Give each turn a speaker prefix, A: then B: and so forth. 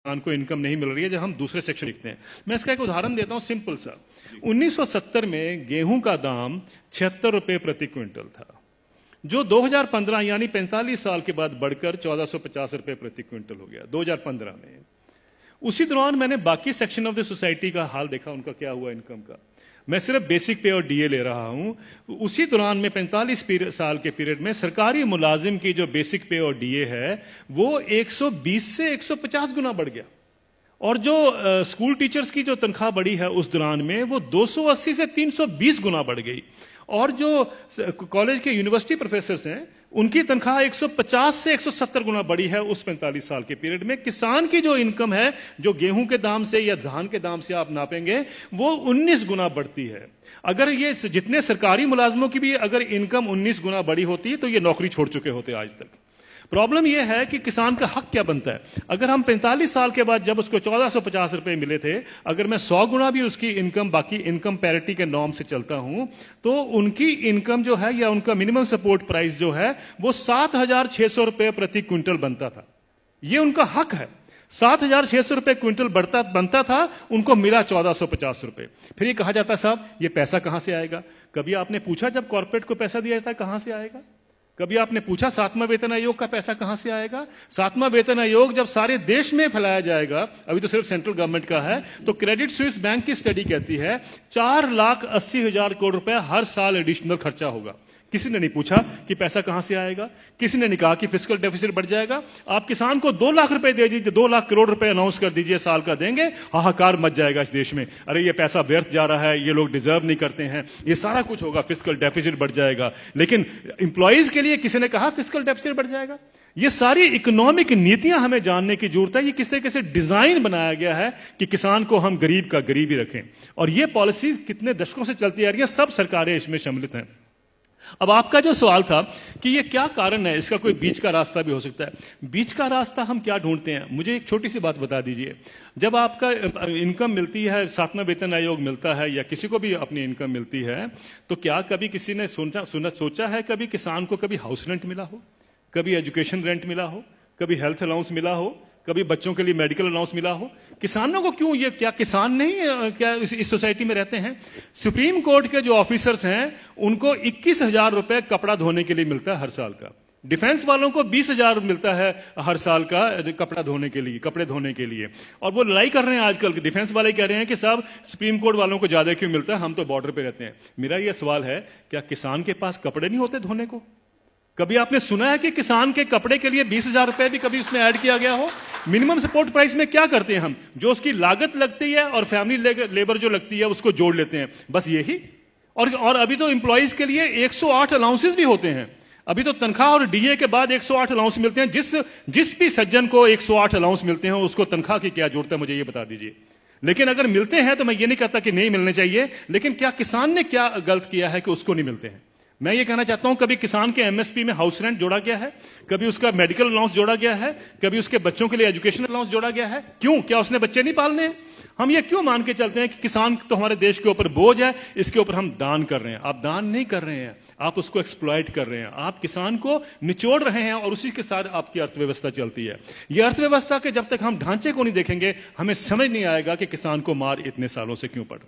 A: को इनकम नहीं मिल रही है, जब हम दूसरे सेक्शन लिखते हैं। मैं इसका एक उदाहरण देता हूं सिंपल सा। 1970 में गेहूं का दाम 76 रुपए प्रति क्विंटल था, जो 2015 यानी 45 साल के बाद बढ़कर 1450 रुपए प्रति क्विंटल हो गया 2015 में। उसी दौरान मैंने बाकी सेक्शन ऑफ द सोसाइटी का हाल देखा, उनका क्या हुआ इनकम का। मैं सिर्फ बेसिक पे और डीए ले रहा हूं। उसी दौरान में 45 साल के पीरियड में सरकारी मुलाजिम की जो बेसिक पे और डीए है वो 120 से 150 गुना बढ़ गया, और जो स्कूल टीचर्स की जो तनख्वाह बढ़ी है उस दौरान में वो 280 से 320 गुना बढ़ गई, और जो कॉलेज के यूनिवर्सिटी प्रोफेसर्स हैं उनकी तनख्वाह 150 से 170 गुना बढ़ी है उस 45 साल के पीरियड में। किसान की जो इनकम है, जो गेहूं के दाम से या धान के दाम से आप नापेंगे, वो 19 गुना बढ़ती है। अगर ये जितने सरकारी मुलाजमों की भी अगर इनकम 19 गुना बढ़ी होती तो ये नौकरी छोड़ चुके होते आज तक। प्रॉब्लम यह है कि किसान का हक क्या बनता है। अगर हम 45 साल के बाद जब उसको 1450 रुपए मिले थे, अगर मैं 100 गुना भी उसकी इनकम बाकी इनकम पैरिटी के नॉर्म से चलता हूं, तो उनकी इनकम जो है या उनका मिनिमम सपोर्ट प्राइस जो है वो 7600 रुपए प्रति क्विंटल बनता था। ये उनका हक है। 7600 रुपए क्विंटल बनता था, उनको मिला 1450 रुपए। फिर ये कहा जाता साहब ये पैसा कहां से आएगा। कभी आपने पूछा जब कॉर्पोरेट को पैसा दिया जाता है कहां से आएगा? कभी आपने पूछा 7वां वेतन आयोग का पैसा कहां से आएगा? 7वां वेतन आयोग जब सारे देश में फैलाया जाएगा, अभी तो सिर्फ सेंट्रल गवर्नमेंट का है, तो क्रेडिट स्विस बैंक की स्टडी कहती है 4,80,000 करोड़ रुपए हर साल एडिशनल खर्चा होगा। किसी ने नहीं पूछा कि पैसा कहां से आएगा, किसी ने नहीं कहा कि फिस्कल डेफिसिट बढ़ जाएगा। आप किसान को 2 लाख रुपए दे दीजिए, 2 लाख करोड़ रुपए अनाउंस कर दीजिए साल का देंगे, हाहाकार मच जाएगा इस देश में। अरे ये पैसा व्यर्थ जा रहा है, ये लोग डिजर्व नहीं करते हैं, ये सारा कुछ होगा, फिस्कल डेफिसिट बढ़ जाएगा। लेकिन इंप्लॉइज के लिए किसी ने कहा फिस्कल डेफिसिट बढ़ जाएगा? ये सारी इकोनॉमिक नीतियां हमें जानने की जरूरत है। ये किस तरीके से डिजाइन बनाया गया है कि किसान को हम गरीब का गरीब ही रखें, और ये पॉलिसी कितने दशकों से चलती आ रही है, सब सरकारें इसमें सम्मिलित हैं। अब आपका जो सवाल था कि ये क्या कारण है, इसका कोई बीच का रास्ता भी हो सकता है। बीच का रास्ता हम क्या ढूंढते हैं, मुझे एक छोटी सी बात बता दीजिए। जब आपका इनकम मिलती है, 7वां वेतन आयोग मिलता है या किसी को भी अपनी इनकम मिलती है, तो क्या कभी किसी ने सोचा है कभी किसान को कभी हाउस रेंट मिला हो, कभी एजुकेशन रेंट मिला हो, कभी हेल्थ अलाउंस मिला हो, कभी बच्चों के लिए मेडिकल अलाउंस मिला हो? किसानों को क्यों, ये क्या किसान नहीं क्या इस सोसाइटी में रहते हैं? सुप्रीम कोर्ट के जो ऑफिसर्स हैं उनको 21,000 रुपए कपड़ा धोने के लिए मिलता है हर साल का। डिफेंस वालों को 20,000 मिलता है हर साल का कपड़ा धोने के लिए, कपड़े धोने के लिए। और वो लड़ाई कर रहे हैं आजकल, डिफेंस वाले कह रहे हैं कि साहब सुप्रीम कोर्ट वालों को ज्यादा क्यों मिलता है, हम तो बॉर्डर पे रहते हैं। मेरा यह सवाल है, क्या किसान के पास कपड़े नहीं होते धोने को? कभी आपने सुना है कि किसान के कपड़े के लिए 20,000 रुपए भी कभी उसमें ऐड किया गया हो? मिनिमम सपोर्ट प्राइस में क्या करते हैं हम, जो उसकी लागत लगती है और फैमिली लेबर जो लगती है उसको जोड़ लेते हैं, बस यही। और अभी तो एम्प्लॉइज के लिए 108 अलाउंसेस भी होते हैं। अभी तो तनख्वाह और डीए के बाद 108 अलाउंस मिलते हैं। जिस भी सज्जन को 108 अलाउंस मिलते हैं उसको तनख्वाह की क्या जरूरत है, मुझे ये बता दीजिए। लेकिन अगर मिलते हैं तो मैं ये नहीं कहता कि नहीं मिलने चाहिए, लेकिन क्या किसान ने क्या गलत किया है कि उसको नहीं मिलते हैं? मैं ये कहना चाहता हूं, कभी किसान के एमएसपी में हाउस रेंट जोड़ा गया है, कभी उसका मेडिकल अलाउंस जोड़ा गया है, कभी उसके बच्चों के लिए एजुकेशन अलाउंस जोड़ा गया है? क्यों? क्या उसने बच्चे नहीं पालने हैं? हम ये क्यों मान के चलते हैं कि किसान तो हमारे देश के ऊपर बोझ है, इसके ऊपर हम दान कर रहे हैं? आप दान नहीं कर रहे हैं, आप उसको एक्सप्लॉइट कर रहे हैं, आप किसान को निचोड़ रहे हैं, और उसी के साथ आपकी अर्थव्यवस्था चलती है। यह अर्थव्यवस्था के जब तक हम ढांचे को नहीं देखेंगे, हमें समझ नहीं आएगा कि किसान को मार इतने सालों से क्यों पड़ रही है।